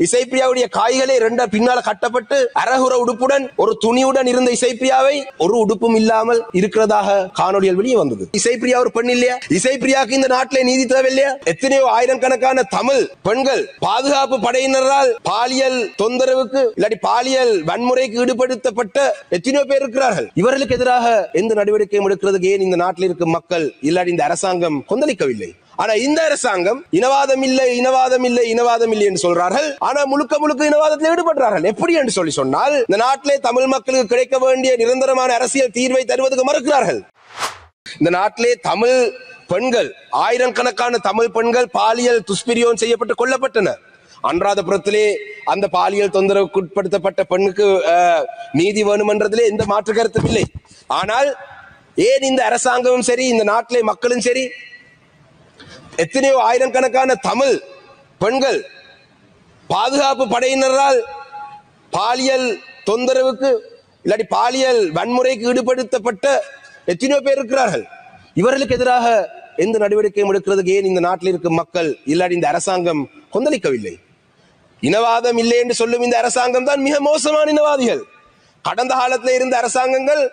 இசைப்பிரியாவுடைய காய்களை ரெண்டா பின்னால கட்டப்பட்டு அரகுற உடுப்புடன் ஒரு துணியுடன் இருந்த இசைப்பிரியாவை ஒரு உடுப்பும் இல்லாமல் இருக்கிறதாக காணொலியில் வெளியே வந்தது. இசைப்பிரியா ஒரு பெண் இல்லையா? இசைப்பிரியாவுக்கு இந்த நாட்டிலே நீதி தேவையில்லையா? எத்தனையோ ஆயிரக்கணக்கான தமிழ் பெண்கள் பாதுகாப்பு படையினரால் பாலியல் தொந்தரவுக்கு இல்லாட்டி பாலியல் வன்முறைக்கு ஈடுபடுத்தப்பட்ட எத்தனையோ பேர் இருக்கிறார்கள். இவர்களுக்கு எதிராக எந்த நடவடிக்கையும் எடுக்கிறதுக்கு ஏன் இந்த நாட்டில் இருக்கும் மக்கள் இல்லாட்டி இந்த அரசாங்கம் கொந்தளிக்கவில்லை? ஆனா இந்த அரசாங்கம் இனவாதம் இல்லை இனவாதம் இல்லை இனவாதம் இல்லை என்று சொல்றார்கள். ஆனா முழுக்க முழுக்க இனவாதத்தில் ஈடுபடுறார்கள். எப்படி என்று சொன்னால் இந்த நாட்டிலே தமிழ் மக்களுக்கு கிடைக்க வேண்டிய நிரந்தரமான அரசியல் தீர்வை தருவதற்கு மறுக்கிறார்கள். இந்த நாட்டிலே தமிழ் பெண்கள் ஆயிரக்கணக்கான தமிழ் பெண்கள் பாலியல் துஷ்பிரயோகம் செய்யப்பட்டு கொல்லப்பட்டனர். அன்றாதபுரத்திலே அந்த பாலியல் தொந்தரவுக்கு உட்படுத்தப்பட்ட பெண்ணுக்கு நீதி வேணுமென்றதிலே எந்த மாற்று கருத்தும் இல்லை. ஆனால் ஏன் இந்த அரசாங்கமும் சரி இந்த நாட்டிலே மக்களும் சரி எத்தனையோ ஆயிரக்கணக்கான தமிழ் பெண்கள் பாதுகாப்பு படையினரால் பாலியல் தொந்தரவுக்கு இல்லாட்டி பாலியல் வன்முறைக்கு ஈடுபடுத்தப்பட்ட எத்தனையோ பேர் இருக்கிறார்கள். இவர்களுக்கு எதிராக எந்த நடவடிக்கையும் எடுக்கிறதுக்கு ஏன் இந்த நாட்டில் இருக்கும் மக்கள் இல்லாட்டி இந்த அரசாங்கம் கொந்தளிக்கவில்லை? இனவாதம் இல்லை என்று சொல்லும் இந்த அரசாங்கம் தான் மிக மோசமான இனவாதிகள். கடந்த காலத்தில் இருந்த அரசாங்கங்கள்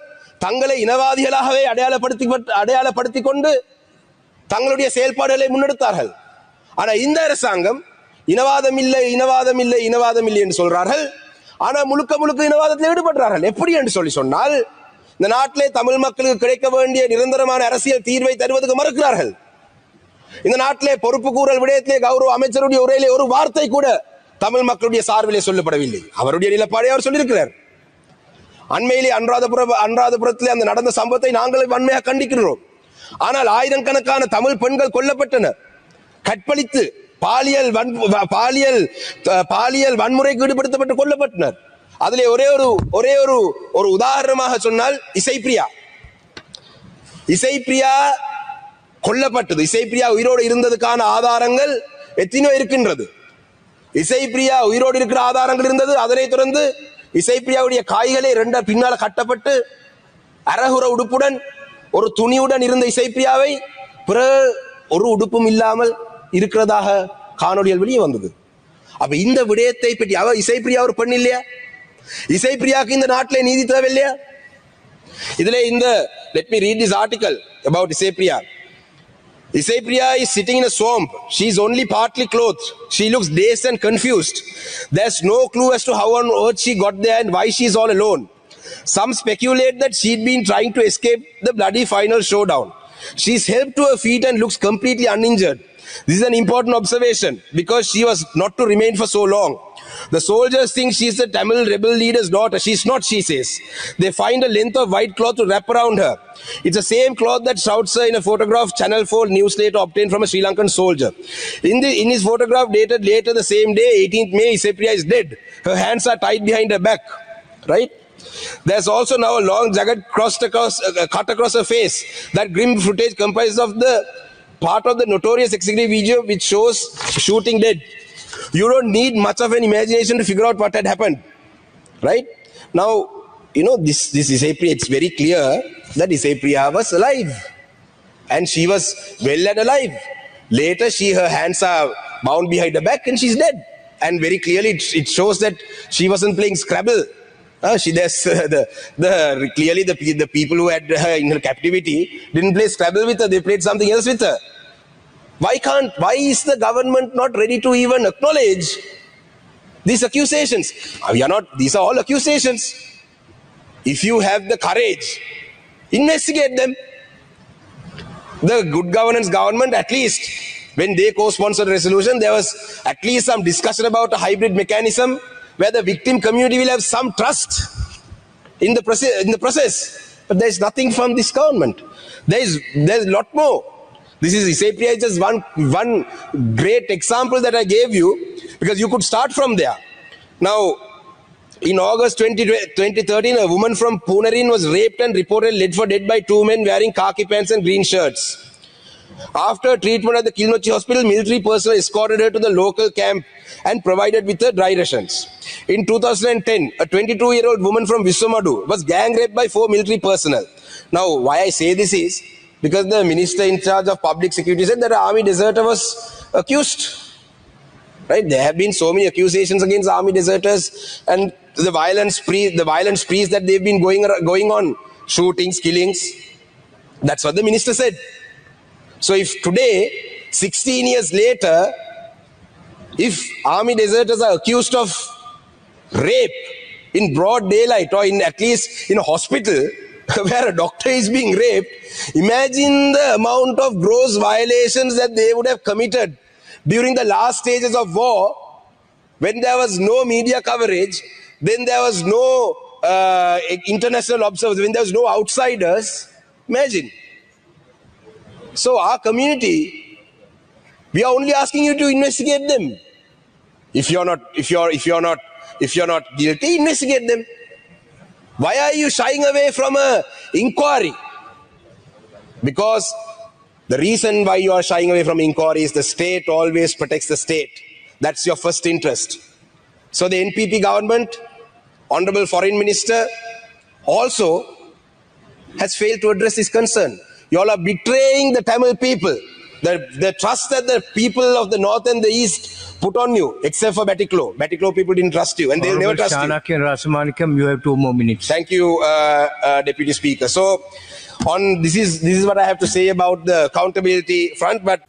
தங்களை இனவாதிகளாகவே அடையாளப்படுத்தி கொண்டு தங்களுடைய செயல்பாடுகளை முன்னெடுத்தார்கள். ஆனா இந்த அரசாங்கம் இனவாதம் இல்லை இனவாதம் இல்லை இனவாதம் இல்லை என்று சொல்றார்கள். ஆனா முழுக்க முழுக்க இனவாதத்தில் ஈடுபடுறார்கள். எப்படி என்று சொன்னால் இந்த நாட்டிலே தமிழ் மக்களுக்கு கிடைக்க வேண்டிய நிரந்தரமான அரசியல் தீர்வை தருவதற்கு மறுக்கிறார்கள். இந்த நாட்டிலே பொறுப்பு கூறல் விடயத்திலே கௌரவ அமைச்சருடைய உரையிலே ஒரு வார்த்தை கூட தமிழ் மக்களுடைய சார்பிலே சொல்லப்படவில்லை. அவருடைய நிலப்பாடை அவர் சொல்லியிருக்கிறார். அண்மையிலே அன்றாதபுரத்திலே அந்த நடந்த சம்பவத்தை நாங்கள் வன்மையாக கண்டிக்கிறோம். ஆனால் ஆயிரக்கணக்கான தமிழ் பெண்கள் கொல்லப்பட்டனர். கற்பழித்து பாலியல் வன்முறைக்கு ஈடுபடுத்தப்பட்டு கொல்லப்பட்டனர். அதிலே ஒரே ஒரு உதாரணமாக சொன்னால் இசைப்பிரியா கொல்லப்பட்டது. இசைப்பிரியா உயிரோடு இருந்ததுக்கான ஆதாரங்கள் எத்தனையோ இருக்கின்றது. இசைப்பிரியா உயிரோடு இருக்கிற ஆதாரங்கள் இருந்தது. அதனை தொடர்ந்து இசைப்பிரியாவுடைய காய்களை ரெண்டா பின்னால கட்டப்பட்டு அரகுற உடுப்புடன் ஒரு துணியுடன் இருந்த இசைப்பிரியாவை பிறகு ஒரு உடுப்பும் இல்லாமல் இருக்கிறதாக காணொலியில் வெளியே வந்தது. அப்ப இந்த விடயத்தை பற்றி இசைப்பிரியா ஒரு பெண் இல்லையா? இசைப்பிரியாவுக்கு இந்த நாட்டிலே நீதி தேவையில்லையா? இதுல let me read this article about Isaipriya. Isaipriya is sitting in a swamp. She is only partly clothed. She looks dazed and confused. There's no clue as to how on earth she got there and why she is all alone. Some speculate that she'd been trying to escape the bloody final showdown. She's helped to her feet and looks completely uninjured. This is an important observation because she was not to remain for so long. The soldiers think she's the Tamil rebel leader's daughter. She's not, she says. They find a length of white cloth to wrap around her. It's the same cloth that shrouds her in a photograph Channel 4 news later obtained from a Sri Lankan soldier. In his photograph dated later the same day, 18th May, Isaipriya is dead. Her hands are tied behind her back. Right? There's also now a long jagged cut across her face. That grim footage comprises of the part of the notorious executive video which shows shooting dead. You don't need much of an imagination to figure out what had happened. Right? Now, this Isaipriya, it's very clear that Isaipriya was alive. And she was well and alive. Later, her hands are bound behind her back and she's dead. And very clearly, it shows that she wasn't playing Scrabble. Clearly the people who had her in her captivity didn't play Scrabble with her. They played something else with her. Why is the government not ready to even acknowledge these accusations? These are all accusations. If you have the courage, investigate them. The Good Governance government, at least when they co-sponsored a resolution, there was at least some discussion about a hybrid mechanism where the victim community will have some trust in the process. But there is nothing from this government. There's a lot more. This is Isaipriya is just one great example that I gave you because you could start from there. Now, in August 2013, a woman from Punarin was raped and reportedly led for dead by two men wearing khaki pants and green shirts. After treatment at the Kilnochi hospital, military personnel escorted her to the local camp and provided with her dry rations. In 2010, a 22-year-old woman from Viswamadu was gang raped by 4 military personnel. Now, why I say this is because the minister in charge of public security said that an army deserter was accused. Right? There have been so many accusations against army deserters and the violent sprees that they've been going on, shootings, killings. That's what the minister said. So if today, 16 years later, if army deserters are accused of rape in broad daylight or at least in a hospital where a doctor is being raped, imagine the amount of gross violations that they would have committed during the last stages of war, when there was no media coverage, then there was no international observers, when there was no outsiders. Imagine. So our community, we are only asking you to investigate them. If you're not guilty, investigate them. Why are you shying away from an inquiry? Because the reason why you are shying away from inquiry is the state always protects the state. That's your first interest. So the NPP government, Honorable Foreign Minister, also has failed to address this concern. You all are betraying the Tamil people. The trust that the people of the north and the east put on you, except for Batiklo. Batiklo people didn't trust you, and they'll never trust you. Rasamanikam, you have 2 more minutes. Thank you, Deputy Speaker. So, this is what I have to say about the accountability front. But